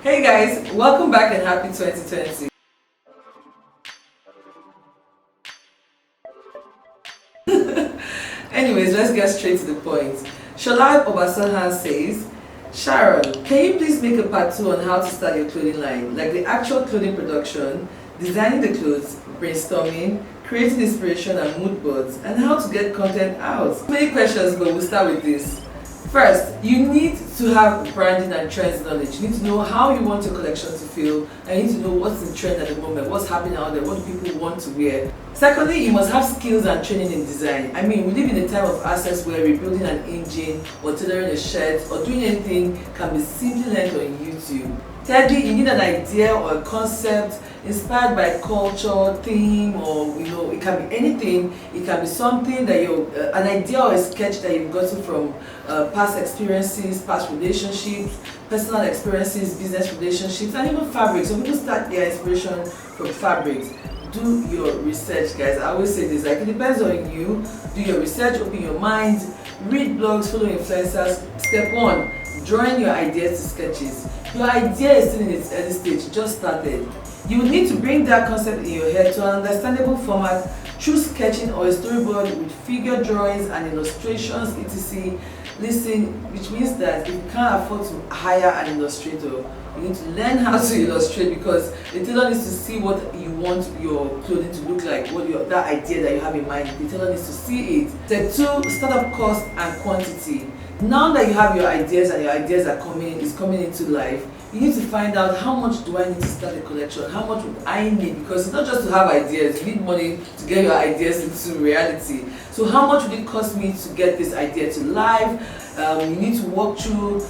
Hey guys, welcome back and happy 2020. Anyways, let's get straight to the point. Sholai Obasanjo says, Sharon, can you please make a part 2 on how to start your clothing line? Like the actual clothing production, designing the clothes, brainstorming, creating inspiration and mood boards, and how to get content out. Many questions, but we'll start with this. First, you need to have branding and trends knowledge. You need to know how you want your collection to feel, and you need to know what's in trend at the moment, what's happening out there, what do people want to wear. Secondly, you must have skills and training in design. I mean, we live in a time of access where rebuilding an engine or tailoring a shirt or doing anything can be simply learned on YouTube. Thirdly, you need an idea or a concept inspired by culture, theme, or it can be anything. It can be something that an idea or a sketch that you've gotten from past experiences, past relationships, personal experiences, business relationships, and even fabrics. So people start their inspiration from fabrics. Do your research, guys. I always say this, like, it depends on you. Do your research, open your mind, read blogs, follow influencers. Step 1, drawing your ideas to sketches. Your idea is still in its early stage, just started. You will need to bring that concept in your head to an understandable format through sketching or a storyboard with figure drawings and illustrations, etc. Listen, which means that if you can't afford to hire an illustrator, you need to learn how to illustrate, because the tailor needs to see what you want your clothing to look like, that idea that you have in mind. The tailor needs to see it. Step 2, startup cost and quantity. Now that you have your ideas and your ideas are coming into life, you need to find out how much do I need to start a collection, how much would I need, because it's not just to have ideas, you need money to get your ideas into reality. So how much would it cost me to get this idea to life? You need to walk through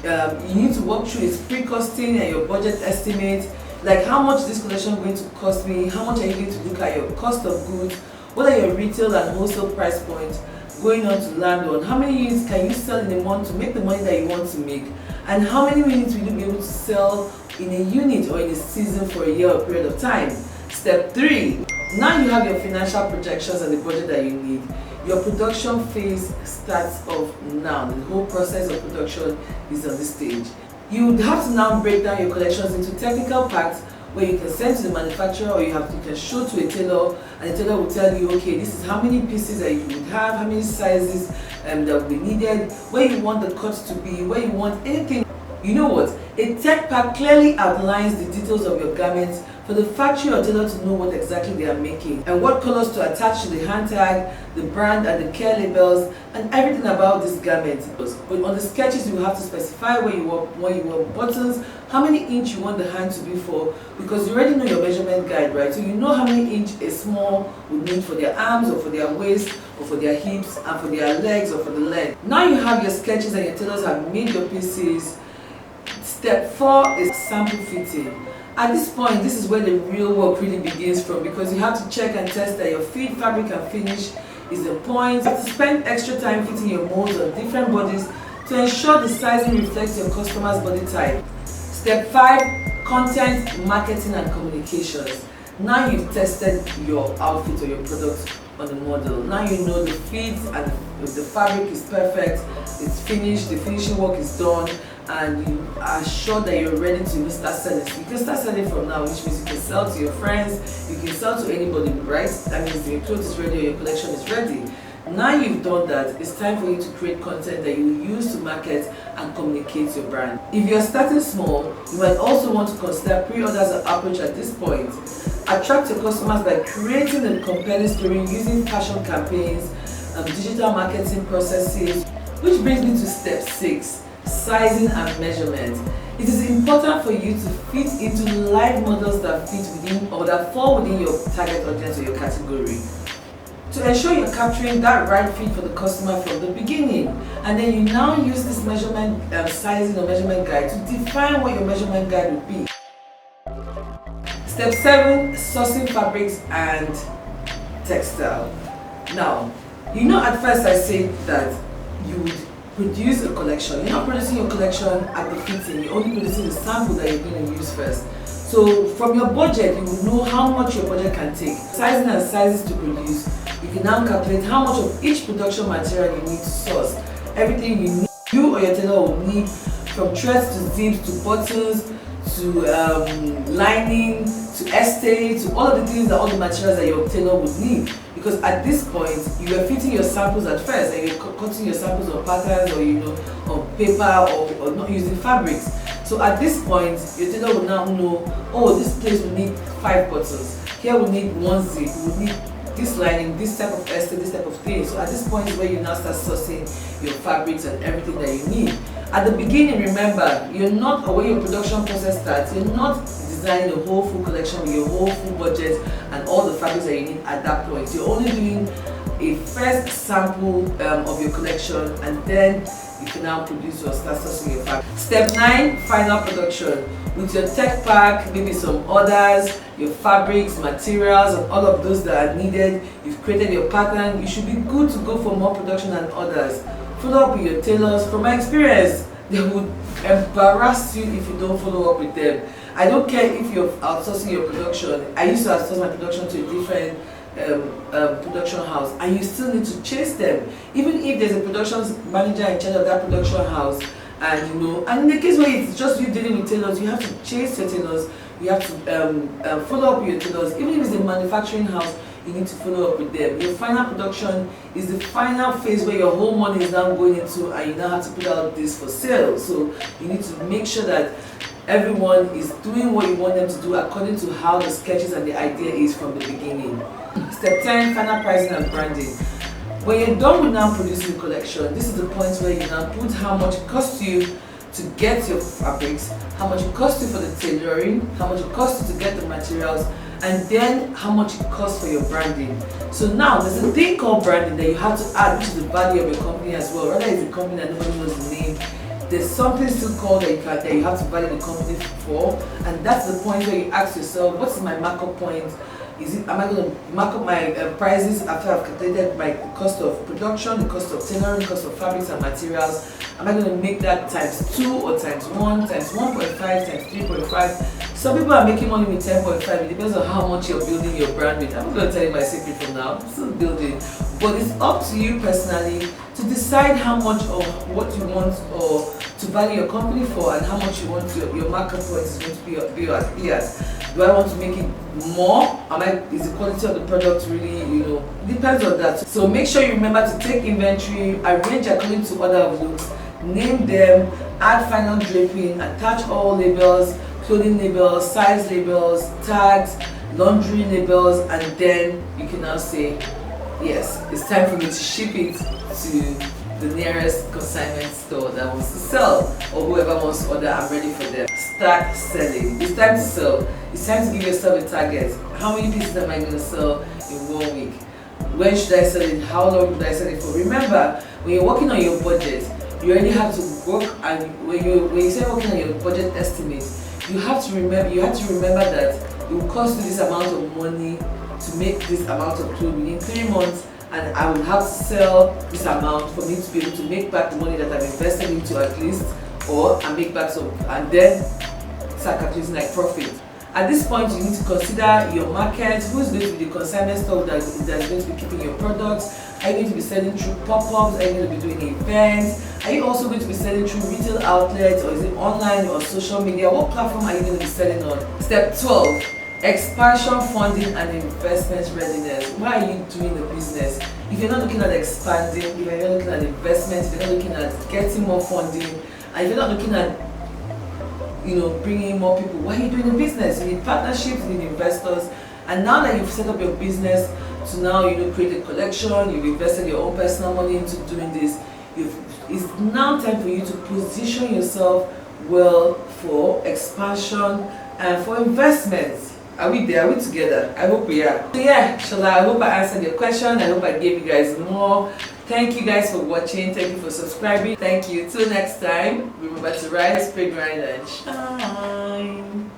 its pre-costing and your budget estimate. Like, how much is this collection going to cost me? How much are you going to look at your cost of goods? What are your retail and wholesale price points going on to land on? How many units can you sell in a month to make the money that you want to make? And how many units will you be able to sell in a unit or in a season for a year or period of time? Step 3, now you have your financial projections and the budget that you need. Your production phase starts off now. The whole process of production is on this stage. You would have to now break down your collections into technical parts where you can send to the manufacturer, or you can show to a tailor, and the tailor will tell you, okay, this is how many pieces that you would have, how many sizes that will be needed, where you want the cuts to be, where you want anything. You know what? A tech pack clearly outlines the details of your garments for the factory or tailor to know what exactly they are making and what colors to attach to the hand tag, the brand and the care labels, and everything about this garment. But on the sketches, you will have to specify where you want buttons, how many inch you want the hand to be for, because you already know your measurement guide, right? So you know how many inch a small would need for their arms or for their waist or for their hips and for their legs or for the leg. Now you have your sketches and your tailors have made your pieces. Step 4 is sample fitting. At this point, this is where the real work really begins from, because you have to check and test that your fit, fabric and finish is the point. You have to spend extra time fitting your molds on different bodies to ensure the sizing reflects your customer's body type. Step 5, content, marketing and communications. Now you've tested your outfit or your product on the model. Now you know the fit and the fabric is perfect, it's finished, the finishing work is done, and you are sure that you're ready to start selling. So you can start selling from now, which means you can sell to your friends, you can sell to anybody, right? That means your clothes is ready or your collection is ready. Now you've done that, it's time for you to create content that you use to market and communicate your brand. If you're starting small, you might also want to consider pre-orders and approach at this point. Attract your customers by creating a compelling story using fashion campaigns, digital marketing processes, which brings me to step 6. Sizing and measurement. It is important for you to fit into live models that fit within or that fall within your target audience or your category, to ensure you're capturing that right fit for the customer from the beginning. And then you now use this measurement sizing or measurement guide to define what your measurement guide would be. Step 7, sourcing fabrics and textile. Now, at first I said that you would produce a collection. You're not producing your collection at the fitting, you're only producing the sample that you're going to use first. So from your budget, you will know how much your budget can take. Sizing and sizes to produce. You can now calculate how much of each production material you need to source. Everything you need, you or your tailor will need from threads to zips to buttons to lining to estate to all of the things that all the materials that your tailor would need. Because at this point you were fitting your samples at first and you're cutting your samples on patterns or on paper or not using fabrics. So at this point your tailor will now know, oh, this place will need 5 buttons, here we need 1 zip, we need this lining, this type of estate, this type of thing. So at this point is where you now start sourcing your fabrics and everything that you need. At the beginning, remember, you're not, or when your production process starts, you're not designing a whole full collection with your whole full budget and all the fabrics that you need at that point. You're only doing a first sample of your collection, and then you can now produce or start sourcing your fabric. Step 9, final production. With your tech pack, maybe some orders, your fabrics, materials, and all of those that are needed, you've created your pattern, you should be good to go for more production and orders. Follow up with your tailors. From my experience, they would embarrass you if you don't follow up with them. I don't care if you're outsourcing your production. I used to outsource my production to a different production house, and you still need to chase them. Even if there's a production manager in charge of that production house, and and in the case where it's just you dealing with tailors, you have to chase your tailors, you have to follow up with your tailors. Even if it's a manufacturing house, you need to follow up with them. Your final production is the final phase where your whole money is now going into, and you now have to put out this for sale. So you need to make sure that everyone is doing what you want them to do according to how the sketches and the idea is from the beginning. Step 10, final pricing and branding. When you're done with now producing the collection, this is the point where you now put how much it costs you to get your fabrics, how much it costs you for the tailoring, how much it costs you to get the materials, and then how much it costs for your branding. So now there's a thing called branding that you have to add, which is the value of your company as well. Whether it's a company that nobody knows the name, there's something still called that you have to value the company for, and that's the point where you ask yourself, what's my markup point? Am I going to mark up my prices after I've calculated my cost of production, the cost of tailoring, the cost of fabrics and materials? Am I going to make that times 2 or times 1, times 1.5, times 3.5? Some people are making money with 10.5. It depends on how much you're building your brand with. I'm not going to tell you my secret for now. I'm still building. But it's up to you personally to decide how much of what you want or to value your company for, and how much you want your markup point is going to be at. Do I want to make it more? Is the quality of the product really, depends on that. So make sure you remember to take inventory, arrange according to order of looks, name them, add final draping, attach all labels, clothing labels, size labels, tags, laundry labels, and then you can now say, yes, it's time for me to ship it to the nearest consignment store that wants to sell, or whoever wants to order. I'm ready for them. Start selling. It's time to sell. It's time to give yourself a target. How many pieces am I going to sell in 1 week? When should I sell it? How long should I sell it for? Remember, when you're working on your budget, you already have to work, and when you say working on your budget estimate, you have to remember that it will cost you this amount of money to make this amount of clothes within 3 months, and I will have to sell this amount for me to be able to make back the money that I've invested into at least, or I make back some, and then start calculating like profit. At this point, you need to consider your market. Who's going to be the consignment store that's going to be keeping your products? Are you going to be selling through pop-ups? Are you going to be doing events? Are you also going to be selling through retail outlets, or is it online or social media? What platform are you going to be selling on? Step 12. Expansion, funding, and investment readiness. Why are you doing the business? If you're not looking at expanding, if you're not looking at investment, if you're not looking at getting more funding, and if you're not looking at bringing in more people, why are you doing the business? You need partnerships, you need investors. And now that you've set up your business to now create a collection, you've invested your own personal money into doing this, it's now time for you to position yourself well for expansion and for investments. Are we there? Are we together? I hope we are. So yeah, Shola, I hope I answered your question. I hope I gave you guys more. Thank you guys for watching. Thank you for subscribing. Thank you. Till next time, remember to rise, pray, grind, and shine.